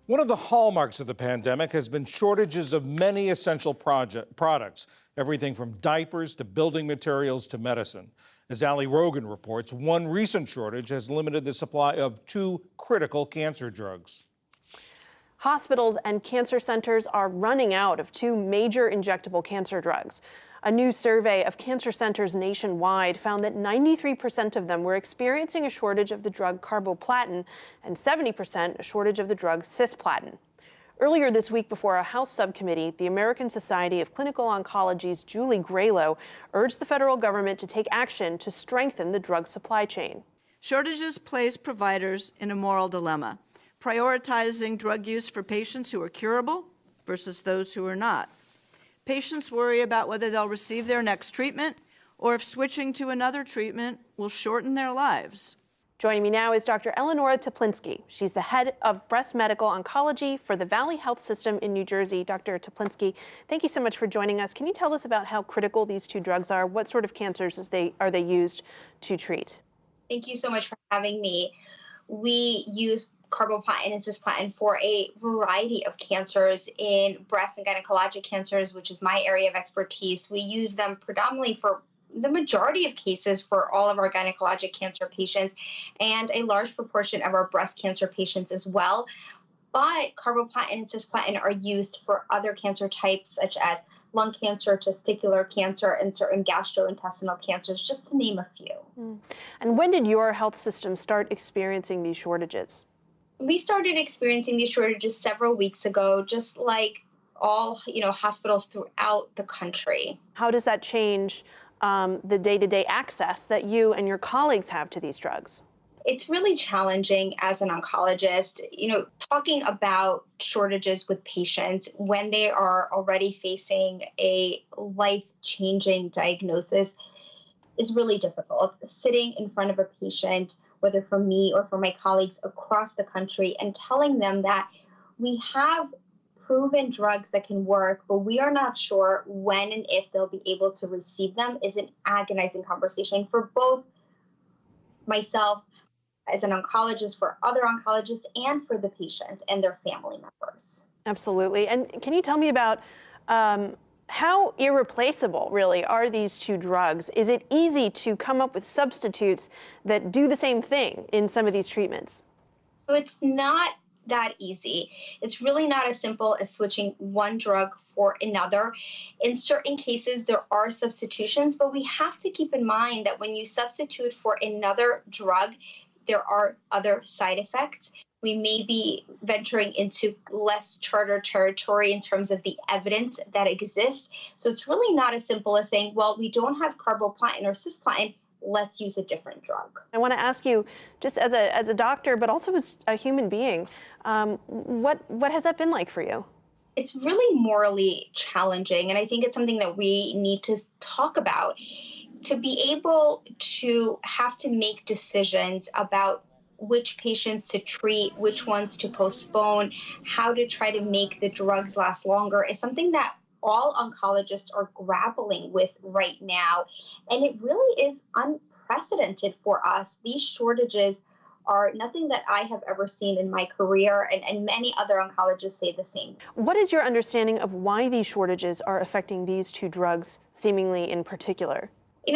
One of the hallmarks of the pandemic has been shortages of many essential products, everything from diapers to building materials to medicine. As Ali Rogan reports, one recent shortage has limited the supply of two critical cancer drugs. Hospitals and cancer centers are running out of two major injectable cancer drugs. A new survey of cancer centers nationwide found that 93% of them were experiencing a shortage of the drug carboplatin and 70% a shortage of the drug cisplatin. Earlier this week, before a House subcommittee, the American Society of Clinical Oncology's Julie Graylow urged the federal government to take action to strengthen the drug supply chain. Shortages place providers in a moral dilemma, prioritizing drug use for patients who are curable versus those who are not. Patients worry about whether they'll receive their next treatment or if switching to another treatment will shorten their lives. Joining me now is Dr. Eleonora Teplinsky. She's the head of breast medical oncology for the Valley Health System in New Jersey. Dr. Teplinsky, thank you so much for joining us. Can you tell us about how critical these two drugs are? What sort of cancers are they used to treat? Thank you so much for having me. We use carboplatin and cisplatin for a variety of cancers in breast and gynecologic cancers, which is my area of expertise. We use them predominantly for the majority of cases for all of our gynecologic cancer patients and a large proportion of our breast cancer patients as well. But carboplatin and cisplatin are used for other cancer types such as lung cancer, testicular cancer, and certain gastrointestinal cancers, just to name a few. And when did your health system start experiencing these shortages? We started experiencing these shortages several weeks ago, just like all hospitals throughout the country. How does that change the day-to-day access that you and your colleagues have to these drugs? It's really challenging as an oncologist, talking about shortages with patients when they are already facing a life-changing diagnosis is really difficult. Sitting in front of a patient, whether for me or for my colleagues across the country, and telling them that we have proven drugs that can work, but we are not sure when and if they'll be able to receive them is an agonizing conversation for both myself as an oncologist, for other oncologists, and for the patients and their family members. Absolutely. And can you tell me about how irreplaceable, really, are these two drugs? Is it easy to come up with substitutes that do the same thing in some of these treatments? So it's not that easy. It's really not as simple as switching one drug for another. In certain cases, there are substitutions, but we have to keep in mind that when you substitute for another drug, there are other side effects. We may be venturing into less chartered territory in terms of the evidence that exists. So it's really not as simple as saying, well, we don't have carboplatin or cisplatin, let's use a different drug. I want to ask you, just as a doctor, but also as a human being, what has that been like for you? It's really morally challenging, and I think it's something that we need to talk about. To be able to have to make decisions about which patients to treat, which ones to postpone, how to try to make the drugs last longer is something that all oncologists are grappling with right now. And it really is unprecedented for us. These shortages are nothing that I have ever seen in my career, and many other oncologists say the same. What is your understanding of why these shortages are affecting these two drugs seemingly in particular?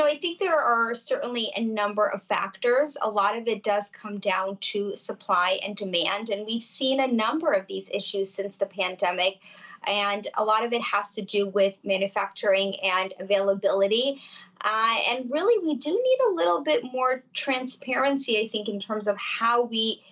I think there are certainly a number of factors. A lot of it does come down to supply and demand, and we've seen a number of these issues since the pandemic, and a lot of it has to do with manufacturing and availability. And really, we do need a little bit more transparency, I think, in terms of how we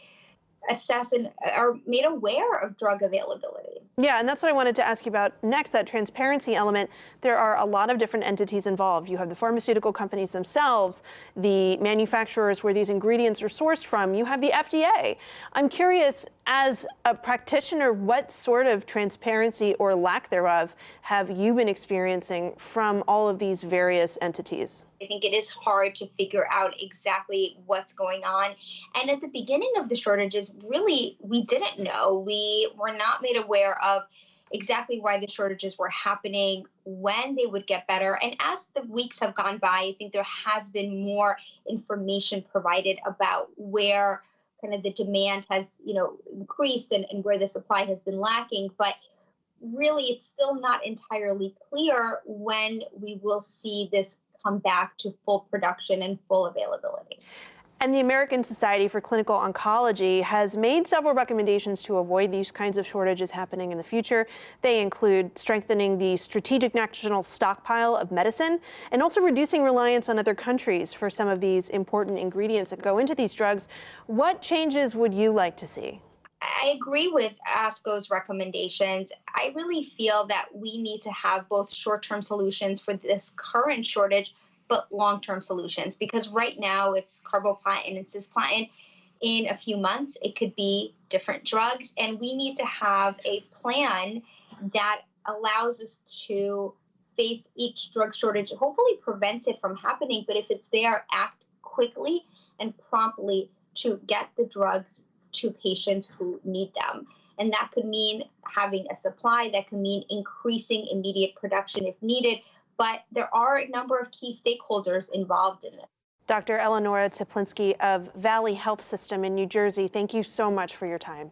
assess and are made aware of drug availability. Yeah, and that's what I wanted to ask you about next, that transparency element. There are a lot of different entities involved. You have the pharmaceutical companies themselves, the manufacturers where these ingredients are sourced from. You have the FDA. I'm curious, as a practitioner, what sort of transparency or lack thereof have you been experiencing from all of these various entities? I think it is hard to figure out exactly what's going on. And at the beginning of the shortages, really, we didn't know. We were not made aware of exactly why the shortages were happening, when they would get better. And as the weeks have gone by, I think there has been more information provided about where kind of the demand has, increased and where the supply has been lacking. But really, it's still not entirely clear when we will see this come back to full production and full availability. And the American Society for Clinical Oncology has made several recommendations to avoid these kinds of shortages happening in the future. They include strengthening the strategic national stockpile of medicine and also reducing reliance on other countries for some of these important ingredients that go into these drugs. What changes would you like to see? I agree with ASCO's recommendations. I really feel that we need to have both short-term solutions for this current shortage, but long-term solutions, because right now it's carboplatin and cisplatin. In a few months, it could be different drugs, and we need to have a plan that allows us to face each drug shortage, hopefully prevent it from happening, but if it's there, act quickly and promptly to get the drugs to patients who need them. And that could mean having a supply, that could mean increasing immediate production if needed, but there are a number of key stakeholders involved in this. Dr. Eleonora Teplinsky of Valley Health System in New Jersey, thank you so much for your time.